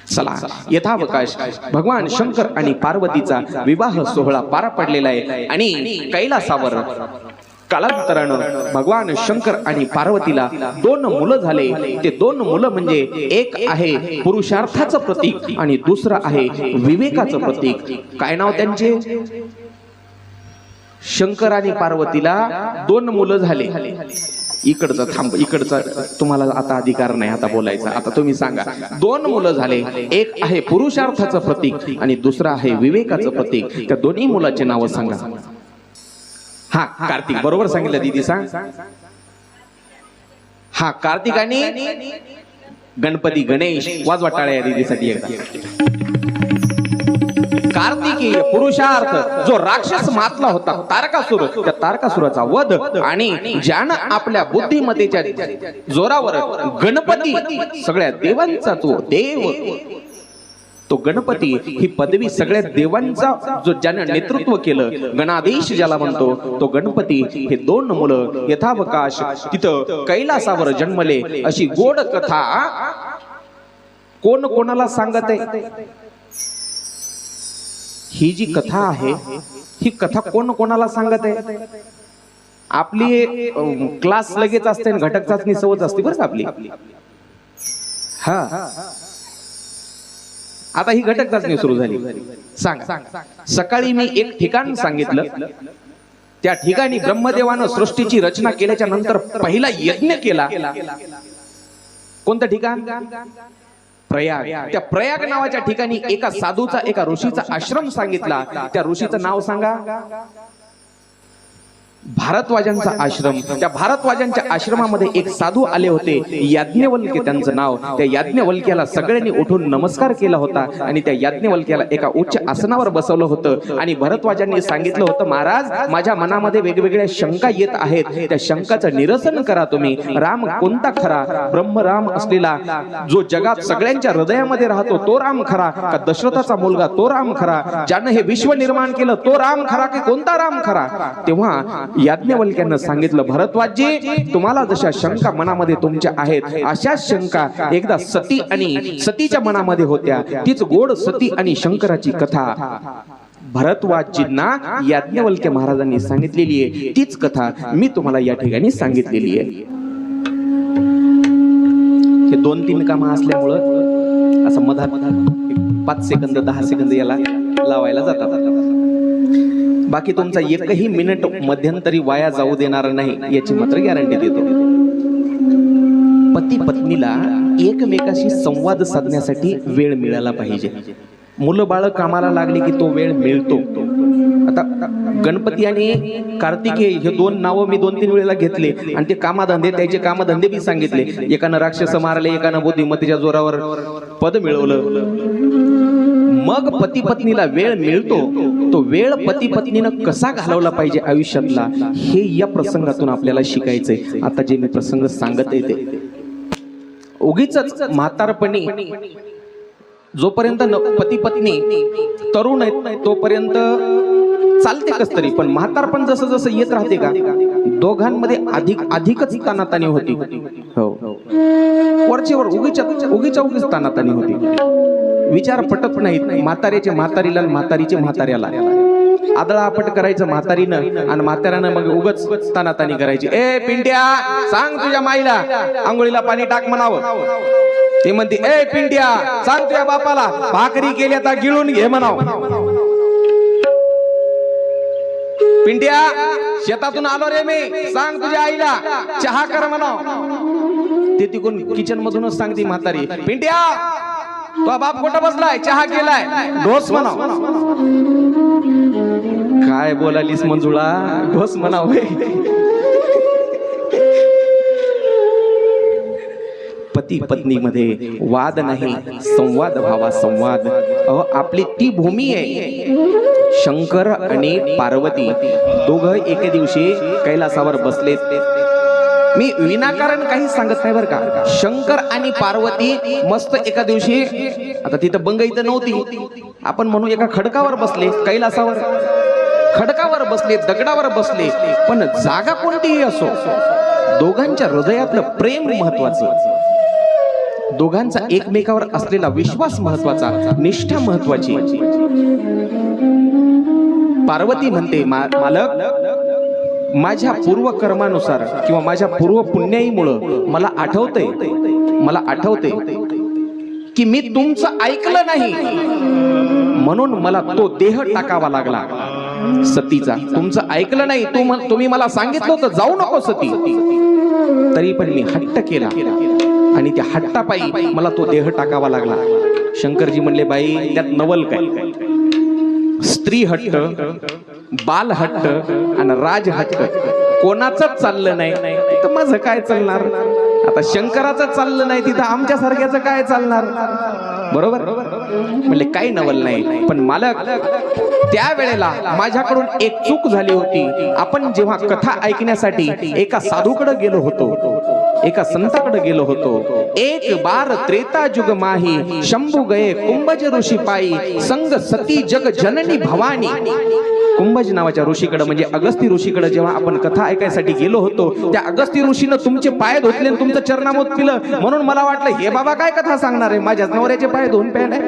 चला, यथावकाश भगवान शंकर आणि पार्वतीचा विवाह सोहळा पार पडलेला आहे आणि कैलासावर कालांतरानं भगवान शंकर आणि पार्वतीला 2 मुलं झाले. ते 2 मुलं म्हणजे एक आहे पुरुषार्थाचं प्रतीक आणि दुसरं आहे विवेकाचं प्रतीक. काय नाव त्यांचे? शंकर आणि पार्वतीला 2 मुलं झाले. इकडचा थांब, इकडचा तुम्हाला आता अधिकार नाही आता बोलायचा. आता तुम्ही सांगा, 2 मुलं झाले, एक आहे पुरुषार्थाचं प्रतीक आणि दुसरं आहे विवेकाचं प्रतीक. त्या दोन्ही मुलाचे नाव सांगा. हा, कार्तिक बरोबर सांगितलं दीदी, सांग. हा, कार्तिक आणि गणपती गणेश. वाजवा टाळ्या दीदीसाठी एकदा. कार्तिकीय पुरुषार्थ जो राक्षस मातला होता तारकासुर, त्या तारकासुराचा वध आणि ज्यानं आपल्या बुद्धिमत्तेच्या जोरावर गणपती, सगळ्या देवांचा तो देव, तो गणपती ही पदवी सगळ्या देवांचा जो ज्यानं नेतृत्व केलं, गणाधीश ज्याला म्हणतो, तो गणपती हे 2 मुलं यथावकाश तिथं कैलासावर जन्मले. अशी गोड कथा कोण कोणाला सांगत आहे? ही जी कथा आहे ही कथा कोण कोणाला सांगत आहे? आपली क्लास लगेच असते, घटक चाचणी सवच असते बरं आपली. हा, आता ही घटक चाचणी सुरू झाली. सांग, सकाळी मी एक ठिकाण सांगितलं, त्या ठिकाणी ब्रह्मदेवानं सृष्टीची रचना केल्याच्या नंतर पहिला यज्ञ केला. कोणतं ठिकाण? प्रयाग. त्या प्रयाग नावाच्या ठिकाणी एका साधूचा, एका ऋषीचा आश्रम सांगितला. त्या ऋषीचं नाव सांगा. भारद्वाजांचा आश्रम. त्या भारद्वाजांच्या आश्रमामध्ये एक साधू आले होते, याज्ञवल्क्य त्यांचं नाव. त्या याज्ञवल्क्याला सगळ्यांनी उठून नमस्कार केला होता आणि त्या याज्ञवल्क्याला एका उच्च आसनावर बसवलं होतं आणि भारद्वाजांनी सांगितलं होतं, महाराज, माझ्या मनामध्ये वेगवेगळ्या शंका येत आहेत, त्या शंकाचं निरसन करा तुम्ही. राम कोणता खरा? ब्रह्मराम असलेला जो जगात सगळ्यांच्या हृदयामध्ये राहतो तो राम खरा, का दशरथाचा मुलगा तो राम खरा, ज्यानं हे विश्व निर्माण केलं तो राम खरा, की कोणता राम खरा? तेव्हा याज्ञवल्क्यानं सांगितलं, भरद्वाजजी, तुम्हाला जशा शंका मनामध्ये तुमच्या आहेत अशा शंका एकदा सती आणि सतीच्या मनामध्ये होत्या. तीच गोड सती आणि शंकराची कथा भरद्वाजजींना याज्ञवल्क्य महाराजांनी सांगितलेली आहे. तीच कथा मी तुम्हाला या ठिकाणी सांगितलेली आहे. हे 2-3 कामं असल्यामुळं असं मधात 5 सेकंद 10 सेकंद याला लावायला जातात. बाकी तुमचा एकही मिनिट मध्यंतरी वाया जाऊ देणार नाही याची मात्र गॅरंटी देतो. पती पत्नीला एकमेकाशी संवाद साधण्यासाठी वेळ मिळाला पाहिजे. मुलं बाळ कामाला लागली की तो वेळ मिळतो. आता गणपती आणि कार्तिकेय हे 2 नावं मी 2-3 वेळेला घेतले आणि ते कामाधंदे, त्याचे कामधंदे बी सांगितले. एकानं राक्षस मारले, एकानं बुद्धिमत्तेच्या जोरावर पद मिळवलं. मग पती पत्नीला वेळ मिळतो, तो वेळ पती पत्नीनं कसा घालवला पाहिजे आयुष्यातला, हे या प्रसंगातून आपल्याला शिकायचंय. आता जे मी प्रसंग सांगत आहे ते उगीचच म्हातारपणी जोपर्यंत पती पत्नी तरुण आहेत तोपर्यंत चालते कस तरी, पण म्हातारपण जसं जसं येत राहते का दोघांमध्ये अधिकच तानातानी होती. हो, वरचेवर उगीच तानातानी होती. विचार पटत नाहीत. म्हाताऱ्याचे म्हातारीला, म्हातारीचे म्हाताऱ्याला आदळापट करायचं म्हातारीनं आणि म्हाताऱ्यानं मग उगच तानातानी करायची. ए पिंट्या, सांग तुझ्या माईला आंघोळीला पाणी टाक म्हणावं. ते म्हणते, ए पिंट्या, सांग तुझ्या बापाला भाकरी केली आता गिळून घे म्हणावं. पिंट्या, शेतातून आलो रे मी, सांग तुझ्या आईला चहा कर म्हणावं. ते तिकडून किचन मधूनच सांगते म्हातारी, पिंट्या, तो बाप कुठं बसलाय, चहा केलाय, ढोस म्हणाव. काय बोलालीस मंजुळा, ढोस म्हणाव. पती पत्नी मध्ये वाद नाही, संवाद व्हावा, संवाद. आपली ती भूमी आहे. शंकर आणि पार्वती दोघं एके दिवशी कैलासावर बसलेत. मी विनाकारण काही सांगत नाही बरं का. शंकर आणि पार्वती मस्त एका दिवशी, आता तिथं बंग इथं नव्हती, आपण म्हणू एका खडकावर बसले, कैलासावर खडकावर बसले, दगडावर बसले, पण जागा कोणतीही असो दोघांच्या हृदयातलं प्रेम महत्वाचं. दोघांचा एकमेकावर असलेला विश्वास महत्वाचा, निष्ठा महत्वाची. पार्वती म्हणते, मालक, माझ्या पूर्व कर्मानुसार किंवा माझ्या पूर्व पुण्याईमुळं मला आठवते की मी तुमचं ऐकलं नाही, म्हणून मला तो देह टाकावा लागला. सतीचा तुमचं ऐकलं नाही, तुम्ही मला सांगितलं होतं जाऊ नको सती, तरी पण मी हट्ट केला आणि त्या हट्टापायी मला तो देह टाकावा लागला. शंकरजी म्हणले, बाई त्यात नवल काय? स्त्री हट्ट, बाल हट्ट आणि राज हट्ट कोणाचंच चाललं नाही, तर माझं काय चालणार? आता शंकराचं चाललं नाही, तिथं आमच्या सारख्याचं काय चालणार? बरोबर म्हणले, काही नवल नाही. पण मालक, त्यावेळेला माझ्याकडून एक चूक झाली होती. आपण जेव्हा कथा ऐकण्यासाठी एका साधूकडे गेलो होतो, एका संताकडे गेलो होतो. एक बार त्रेता जुग माही, शंभू गये कुंभज ऋषी पायी, संग सती जग जननी भवानी. कुंभज नावाच्या ऋषीकडे म्हणजे अगस्ती ऋषीकडे जेव्हा आपण कथा ऐकायसाठी गेलो होतो, त्या अगस्ती ऋषीनं तुमचे पाय धुतले, तुमचं चरणामोत पिलं. म्हणून मला वाटलं हे बाबा काय कथा सांगणार आहे, माझ्या नवऱ्याचे पाय धुवून प्यायले.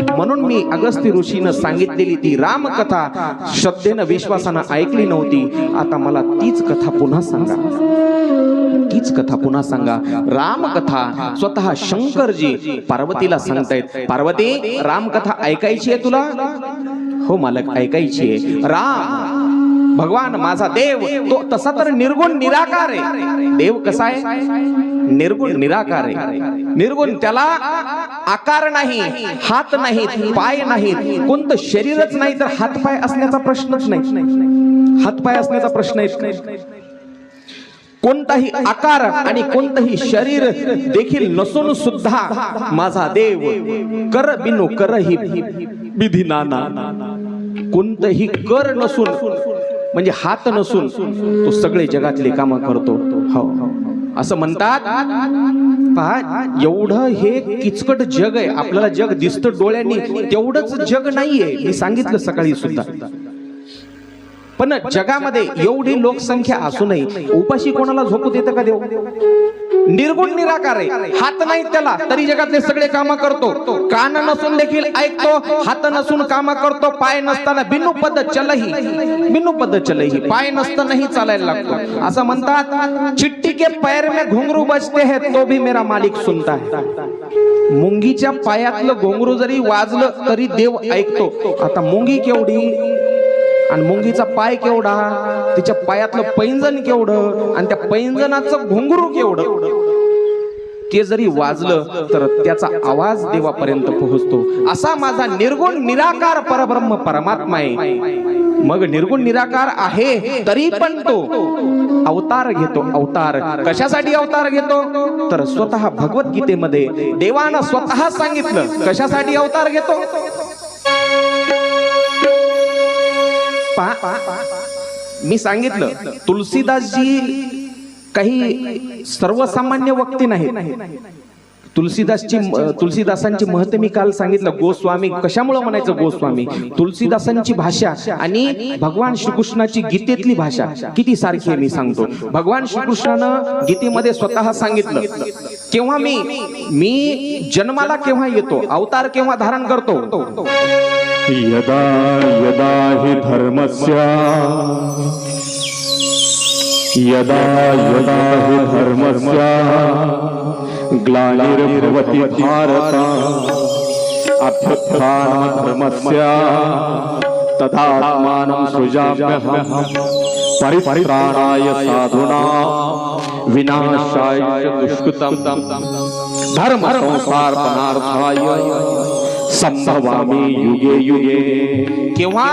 म्हणून मी अगस्ती ऋषीनं सांगितलेली ती रामकथा श्रद्धेनं विश्वासानं ऐकली नव्हती. आता मला तीच कथा पुन्हा सांगा, तीच कथा पुन्हा सांगा. रामकथा स्वतः शंकरजी पार्वतीला सांगतायत, पार्वती रामकथा ऐकायची आहे तुला? हो मालक, ऐकायची आहे. राम भगवान माझा देव, तो तसा तर निर्गुण निराकार आहे. देव कसा आहे? निर्गुण निराकार आहे. निर्गुण, त्याला आकार नाही, हात नाहीत, पाय नाहीत, कोणतं शरीरच नाही, तर हातपाय असण्याचा प्रश्नच नाही. हातपाय असण्याचा प्रश्नच नाही. कोणताही आकार आणि कोणतंही शरीर देखील नसून सुद्धा माझा देव कर बिनु करही विधी नाना. कोणतंही कर नसून म्हणजे हात नसून तो सगळे जगातले काम करतो. हो असं म्हणतात. पहा, एवढं हे किचकट जग आहे, आपल्याला जग दिसतं डोळ्यांनी, तेवढंच जग नाहीये. मी सांगितलं सकाळी सुद्धा. पण जगामध्ये एवढी लोकसंख्या असूनही उपाशी कोणाला झोपू देतं का देव? निर्गुण निराकार आहे. हात नाही त्याला, तरी जगातले सगळे काम करतो. कान नसून देखील ऐकतो, हात नसून काम करतो, पाय नसताना बिनु पद चलही, पाय नसतानाही चालायला लागतो. असं म्हणतात, चिट्टी के पैर में घुंघरू बजते हैं तो भी मेरा मालिक सुनता है. मुंगीच्या पायातलं घुंगरू जरी वाजलं तरी देव ऐकतो. आता मुंगी केवढी आणि मुंगीचा पाय केवढा, तिच्या पायातलं पैंजण केवढं आणि त्या पैंजणाचं घुंगरू केवढं, ते जरी वाजलं तर त्याचा आवाज देवापर्यंत पोहोचतो. असा माझा निर्गुण निराकार परब्रह्म परमात्मा आहे. मग निर्गुण निराकार आहे तरी पण तो अवतार घेतो. अवतार कशासाठी अवतार घेतो? तर स्वतः भगवद्गीतेमध्ये देवानं स्वतः सांगितलं कशासाठी अवतार घेतो. मी सांगितलं, तुलसीदासजी काही सर्वसामान्य व्यक्ती नाहीत. तुलसीदासांची महत्व मी काल सांगितलं. गोस्वामी कशामुळे म्हणायचं गोस्वामी? तुलसीदासांची भाषा आणि भगवान श्रीकृष्णाची गीतेतली भाषा किती सारखी आहे मी सांगतो. भगवान श्रीकृष्णानं गीतेमध्ये स्वतः सांगितलं, केव्हा मी जन्माला केव्हा येतो, अवतार केव्हा धारण करतो. यदा यदा हि धर्मस्य ग्लानिर्भवति भारत अभ्युत्थानं धर्मस्य तदात्मानं सृजाम्यहं परित्राणाय साधूनां विनाशाय दुष्कृतं धर्म संस्थापनार्थाय संभवामि युगे युगे. केव्हा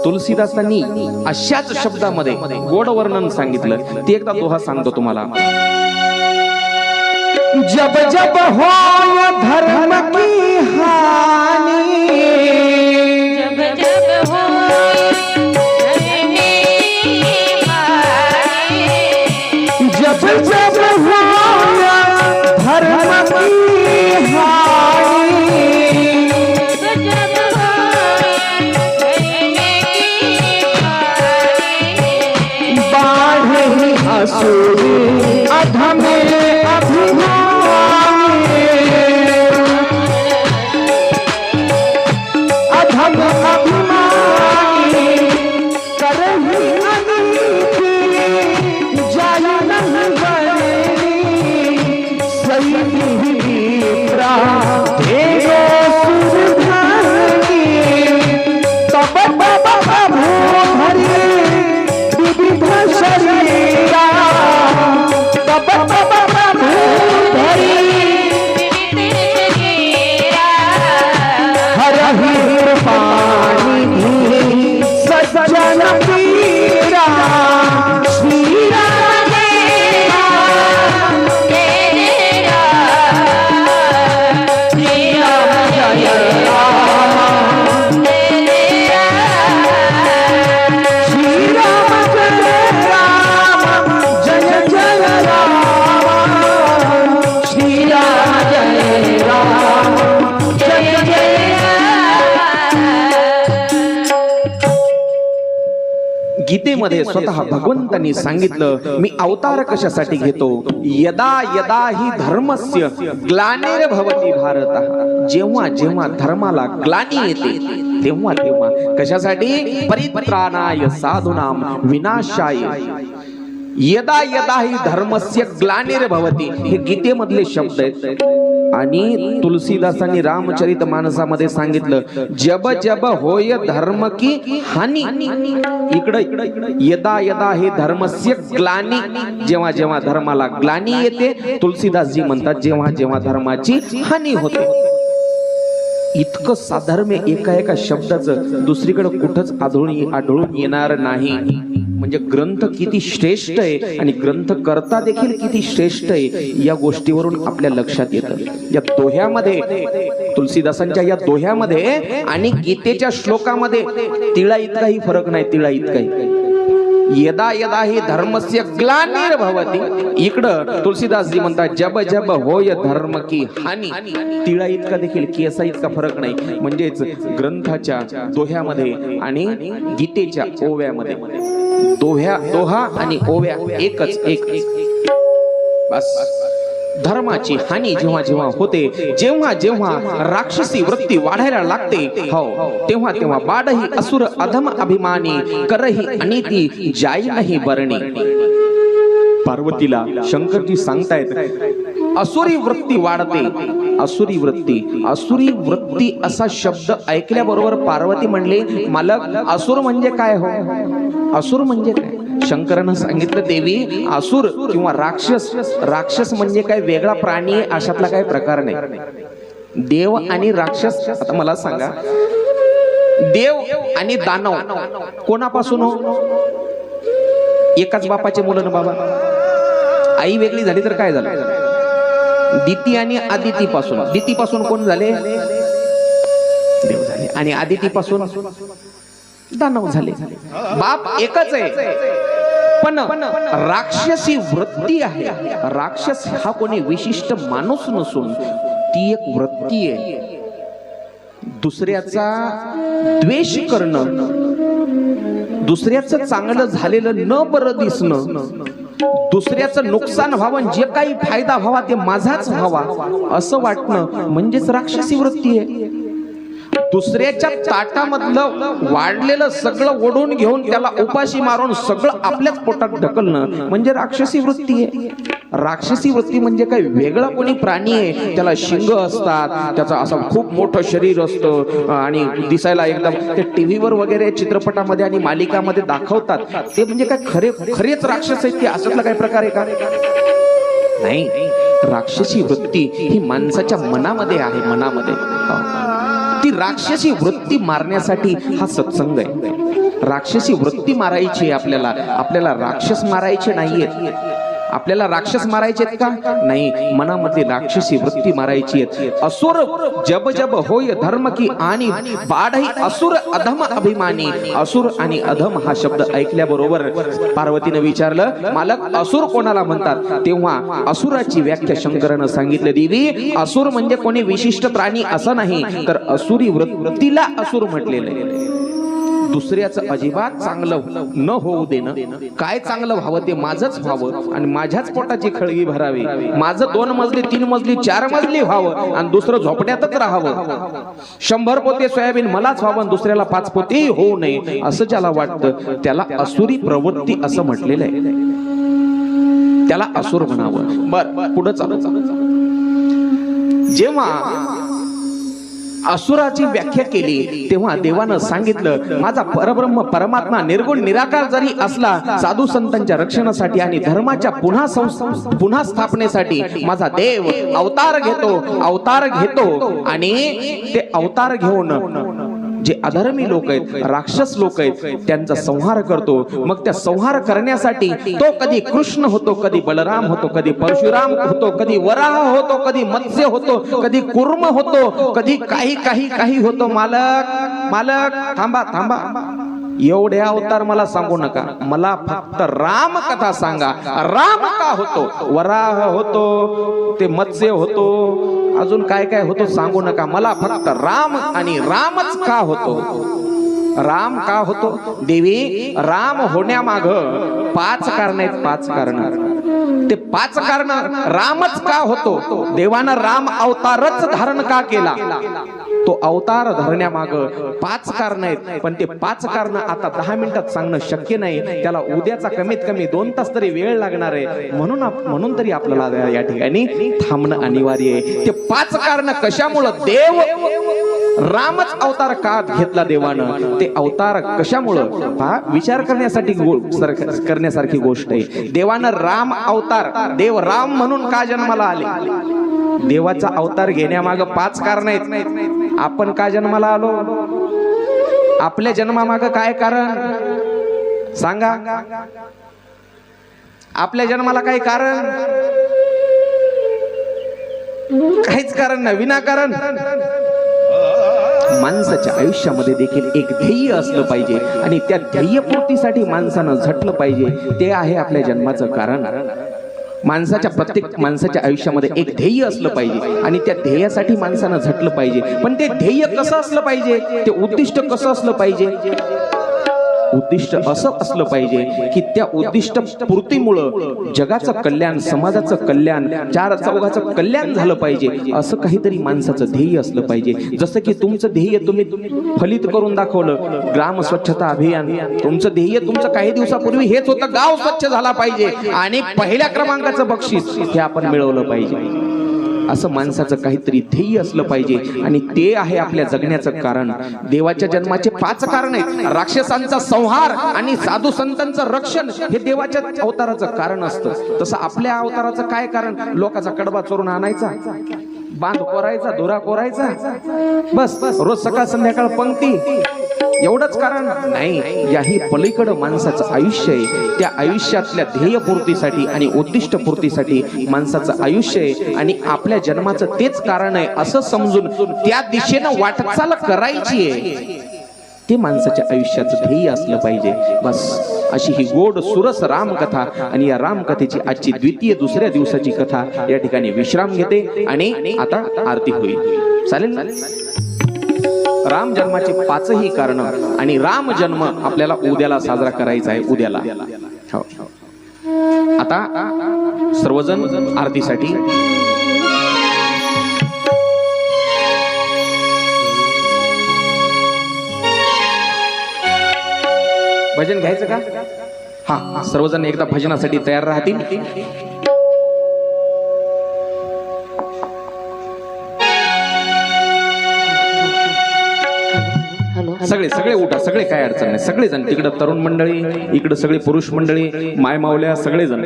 तुलसीदासांनी अशाच शब्दामध्ये गोड वर्णन सांगितलं. ते एकदा दोहा सांगतो तुम्हाला. जब जब हो धर्म की हानि, जब जब हो जब जब हो धर्म की हानि, बाढ़ असुर अधमे अभिमानी. गीतेमध्ये स्वतः भगवंतांनी सांगितलं मी अवतार कशासाठी घेतो, यदा यदा ही धर्मस्य ग्लानिर्भवति भारत, जेव्हा जेव्हा धर्माला ग्लानी येते तेव्हा तेव्हा कशासाठी, परित्राणाय साधूनाम विनाशाय, यदा यदा ही धर्मस्य ग्लानिर्भवति, हे गीतेमधले शब्द आहेत. आणि तुलसीदासांनी रामचरित मानसामध्ये सांगितलं जब जब होय धर्म की हानी, इकडं यदा यदा हे धर्मस्य ग्लानी, जेव्हा जेव्हा धर्माला ग्लानी येते, तुलसीदासजी म्हणतात जेव्हा जेव्हा धर्माची हानी होते. इतकं साधर्म्य एका एका शब्दाचं दुसरीकडे कुठंच आढळून येणार नाही. म्हणजे ग्रंथ किती श्रेष्ठ आहे आणि ग्रंथकर्ता देखील किती श्रेष्ठ आहे या गोष्टीवरून आपल्या लक्षात येतं. या दोह्यामध्ये, तुलसीदासांच्या या दोह्यामध्ये आणि गीतेच्या श्लोकामध्ये तिळा इतकाही फरक नाही, तिळा इतकाही. यदा यदा ही धर्मस्य ग्लानिर्भवति, इकडं तुलसीदासजी म्हणतात जब जब होय धर्म की हानी, तिळा इतका देखील केसा इतका फरक नाही. म्हणजेच ग्रंथाच्या दोह्यामध्ये आणि गीतेच्या ओव्यामध्ये, दोहा आणि ओव्या एकच, एक बस. धर्माची हानी जेव्हा जेव्हा होते, जेव्हा जेव्हा राक्षसी वृत्ती वाढायला लागते, हो तेव्हा तेव्हा बाडही असुर अधम अभिमानी, करही अनिती जाई नाही बरणी. पार्वतीला शंकरजी सांगतायत असुरी वृत्ती वाढते, असुरी वृत्ती, असुरी वृत्ती असा शब्द ऐकल्याबरोबर पार्वती म्हणले मालक असुर म्हणजे काय हो, असुर म्हणजे काय. शंकरानं सांगितलं देवी असुर किंवा राक्षस, राक्षस म्हणजे काय वेगळा प्राणी आहे अशातला काही प्रकार नाही. देव आणि राक्षस, आता मला सांगा देव आणि दानव कोणापासून हो, एकाच बापाचे मुलं ना बाबा. आई वेगळी झाली तर काय झालं, दिती आणि आदिती पासून, दिती पासून कोण झाले, देव झाले, आणि आदिती पासून दानव झाले. बाप एकच आहे पण राक्षसी वृत्ती आहे. राक्षस हा कोणी विशिष्ट माणूस नसून ती एक वृत्ती आहे. दुसऱ्याचा द्वेष करणं, दुसऱ्याचं चांगलं झालेलं न बरं दिसणं, दुसऱ्याचं नुकसान व्हावं, जे काही फायदा व्हावा ते माझाच व्हावा असं वाटणं म्हणजेच राक्षसी वृत्ती आहे. दुसऱ्याच्या ताटामधलं वाढलेलं सगळं ओढून घेऊन त्याला उपाशी मारून सगळं आपल्याच पोटात ढकलणं म्हणजे राक्षसी वृत्ती आहे. राक्षसी वृत्ती म्हणजे काही वेगळा कोणी प्राणी आहे, त्याला शिंग असतात, त्याचं असं खूप मोठं शरीर असतं आणि दिसायला एकदम, ते टीव्हीवर वगैरे चित्रपटामध्ये आणि मालिकामध्ये दाखवतात ते म्हणजे काय खरेच राक्षस आहेत की अशातला काही प्रकार आहे का, नाही. राक्षसी वृत्ती ही माणसाच्या मनामध्ये आहे, मनामध्ये. ती राक्षसी वृत्ती मारण्यासाठी हा सत्संग आहे. राक्षसी वृत्ती मारायची आहे आपल्याला, आपल्याला राक्षस मारायचे नाहीयेत. आपल्याला राक्षस मारायचे आहेत का, नाही, मनामध्ये राक्षसी वृत्ती मारायची आहे. असुर जब जब होय धर्म की आणि बाढही असुर अधम अभिमानी. असुर आणि अधम हा शब्द ऐकल्याबरोबर पार्वतीने विचारलं मालक असुर कोणाला म्हणतात, तेव्हा असुराची व्याख्या शंकरानं सांगितलं देवी असुर म्हणजे कोणी विशिष्ट प्राणी असं नाही, तर असुरी वृत्तीला असुर म्हटलेलं आहे. दुसऱ्याचं अजिबात चांगलं न होऊ देणं, काय चांगलं व्हावं ते माझंच व्हावं आणि माझ्याच पोटाची खळगी भरावी, माझं 2 मजली 3 मजली 4 मजली व्हावं आणि दुसरं झोपड्यातच राहावं, 100 पोते सोयाबीन मलाच व्हावं दुसऱ्याला 5 पोते होऊ नये असं ज्याला वाटतं त्याला असुरी प्रवृत्ती असं म्हटलेलं आहे, त्याला असुर म्हणावं. बर पुढे चालू. जेव्हा असुराची व्याख्या केली तेव्हा देवानं सांगितलं माझा परब्रह्म परमात्मा निर्गुण निराकार जरी असला, साधू संतांच्या रक्षणासाठी आणि धर्माच्या पुन्हा स्थापनेसाठी माझा देव अवतार घेतो आणि ते अवतार घेऊन जे अधर्मी लोक आहेत, राक्षस लोक आहेत त्यांचा संहार करतो. मग त्या संहार करण्यासाठी तो कधी कृष्ण होतो, कधी बलराम होतो, कधी परशुराम होतो, कधी वराह होतो, कधी मत्स्य होतो, कधी कुर्म होतो, कधी काही होतो. मालक थांबा, एवढे अवतार मला सांगू नका, मला फक्त राम कथा सांगा. राम का होतो, वराह होतो, ते मत्स्य होतो, अजून काय होतो सांगू नका, मला फक्त राम आणि रामच का होतो राम का होतो देवी? राम होण्यामाग 5 कारण आहेत, 5 कारण. ते 5 कारण रामच का होतो? देवानं राम अवतारच धारण का केला? तो अवतार धरण्यामाग 5 कारण आहेत. पण ते 5 कारण आता 10 मिनिटात सांगणं शक्य नाही. त्याला उद्याचा कमीत कमी 2 तास तरी वेळ लागणार आहे. म्हणून तरी आपल्याला या ठिकाणी थांबणं अनिवार्य आहे. ते 5 कारण कशामुळं? देव रामच अवतार का घेतला देवानं? ते अवतार कशामुळं? पहा, विचार करण्यासारखी गोष्ट आहे. देवानं राम अवतार, देव राम म्हणून का जन्माला आले? देवाचा अवतार घेण्यामाग 5 कारण आहेत. आपण का जन्माला आलो? आपल्या जन्मामाग काय कारण सांगा? आपल्या जन्माला काय कारण? काहीच कारण नाही, विनाकारण. माणसाच्या आयुष्यामध्ये देखील एक ध्येय असलं पाहिजे आणि त्या ध्येयपूर्तीसाठी माणसानं झटलं पाहिजे. ते आहे आपल्या जन्माचं कारण. प्रत्येक माणसाच्या आयुष्यामध्ये एक ध्येय असलं पाहिजे आणि त्या ध्येयासाठी माणसानं झटलं पाहिजे. पण ते ध्येय कसं असलं पाहिजे? ते उद्दिष्ट कसं असलं पाहिजे? उद्दिष्ट असं असलं पाहिजे की त्या उद्दिष्ट पूर्तीमुळं जगाचं कल्याण, समाजाचं कल्याण, 4 चौघाचं कल्याण झालं पाहिजे. असं काहीतरी माणसाचं ध्येय असलं पाहिजे. जसं की तुमचं ध्येय तुम्ही फलित करून दाखवलं, ग्राम स्वच्छता अभियान. तुमचं ध्येय तुमचं काही दिवसापूर्वी हेच होतं, गाव स्वच्छ झाला पाहिजे आणि पहिल्या क्रमांकाचं बक्षीस हे आपण मिळवलं पाहिजे. असं माणसाचं काहीतरी ध्येय असलं पाहिजे आणि ते आहे आपल्या जगण्याचं कारण. देवाच्या जन्माचे 5 कारण आहेत. राक्षसांचा संहार आणि साधू संतांचं रक्षण हे देवाच्या अवताराचं कारण असतं. तसं आपल्या अवताराचं काय कारण? लोकांचा कडबा चोरून आणायचा, बांध कोरायचा, धुरा कोरायचा, बस रोज सकाळ संध्याकाळ पंक्ती, एवढंच कारण नाही. याही पलीकडं माणसाचं आयुष्य आहे. त्या आयुष्यातल्या ध्येयपूर्तीसाठी आणि उद्दिष्ट पूर्तीसाठी माणसाचं आयुष्य आहे आणि आपल्या जन्माचं तेच कारण आहे असं समजून त्या दिशेनं वाटचाल करायची आहे. ते माणसाच्या आयुष्याचं ध्येय असलं पाहिजे. बस अशी ही गोड सुरस रामकथा आणि या रामकथेची आजची दुसऱ्या दिवसाची कथा या ठिकाणी विश्राम घेते आणि आता आरती होईल. चालेल? राम जन्माचे 5ही कारण आणि राम जन्म आपल्याला उद्याला साजरा करायचा आहे. उद्याला हो. आता सर्वजण आरतीसाठी भजन घ्यायचं का? हा, सर्वजण एकदा भजनासाठी तयार राहतील. सगळे उठा, सगळे काय अडचण नाही. सगळेजण तिकडं तरुण मंडळी, इकडं सगळे पुरुष मंडळी, माय मावल्या, सगळेजण.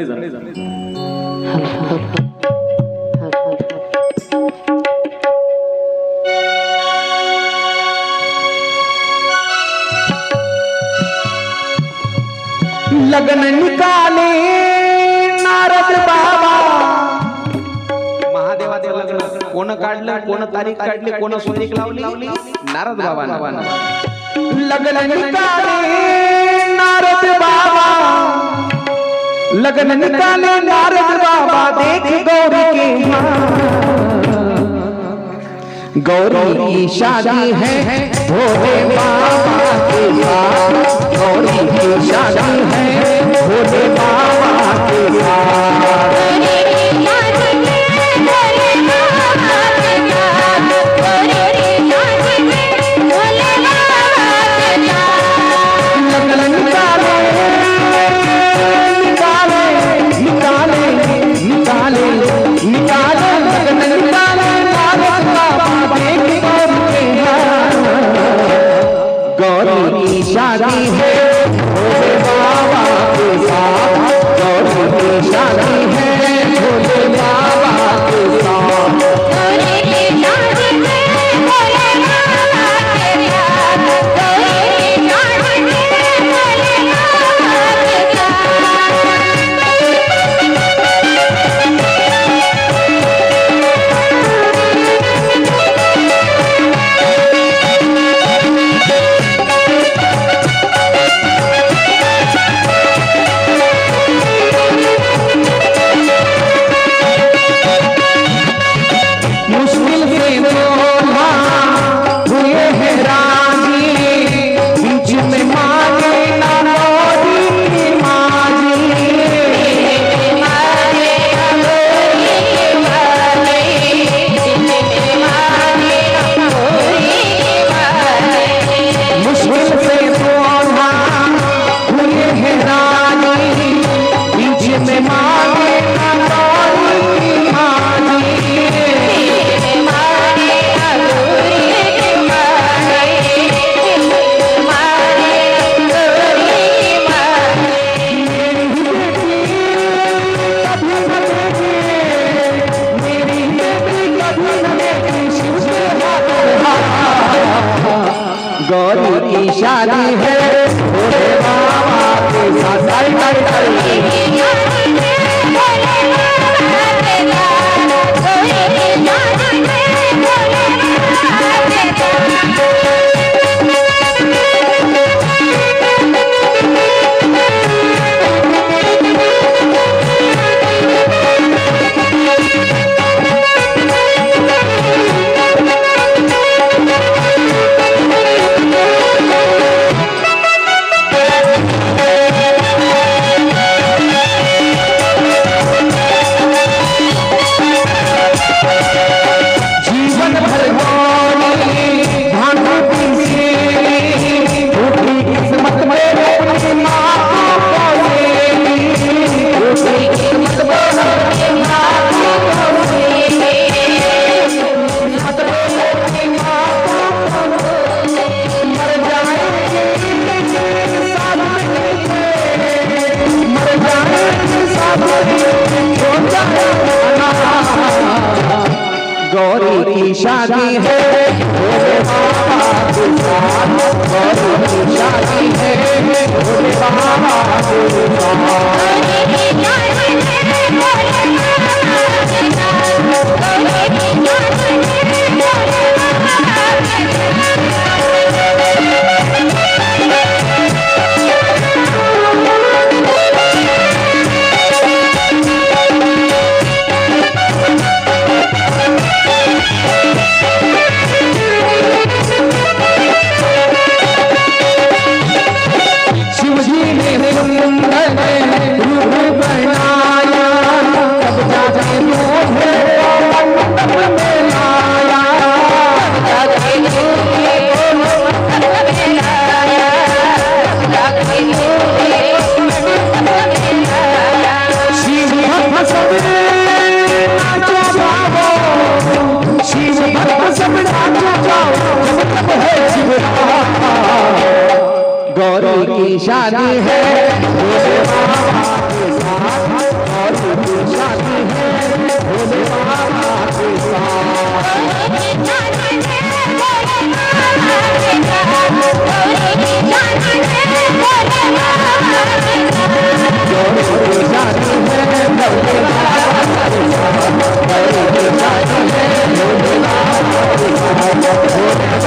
लग्न निकाले नारद बाबा. महादेवाचं लग्न कोण काढलं? कोण तारीख काढली? कोण सुंदीक लावली? नारद बाबा. लग्न निकाले नारद बाबा, लग्न निकाले नारद बाबा. देख गौरी के गौरी की शादी है भोले बाबा के साथ. गौरी की शादी है भोले बाबा के साथ. शादी है भोले बाबा के साथ. गौरी की शादी है गौरी की शादी है भोले बाबा के साथ। ताली ताली ताली। जीवन भर गौरी भानुती से टूटी किस्मत में अपनी माँ को पाली। टूटी किस्मत में अपनी माँ को पाली। किस्मत में अपनी माँ को पाली। मर जाएंगे साथ में, मर जाएंगे साथ में, हो जाएगा गौरी की शादी है भोले बाबा के साथ। गौरी की शादी है भोले बाबा के शिव जी ने सुंदर रूप बनाया, तब जाके मोहे मंडप में लाया। शिव भक्त सब नाचो गाओ, शिव भक्त सब नाचो गाओ, जब तक है शिवरात्रि। गौरी की शादी है भोले बाबा के साथ। गौरी की शादी है भोले बाबा के साथ। गौरी की शादी है भोले बाबा के साथ।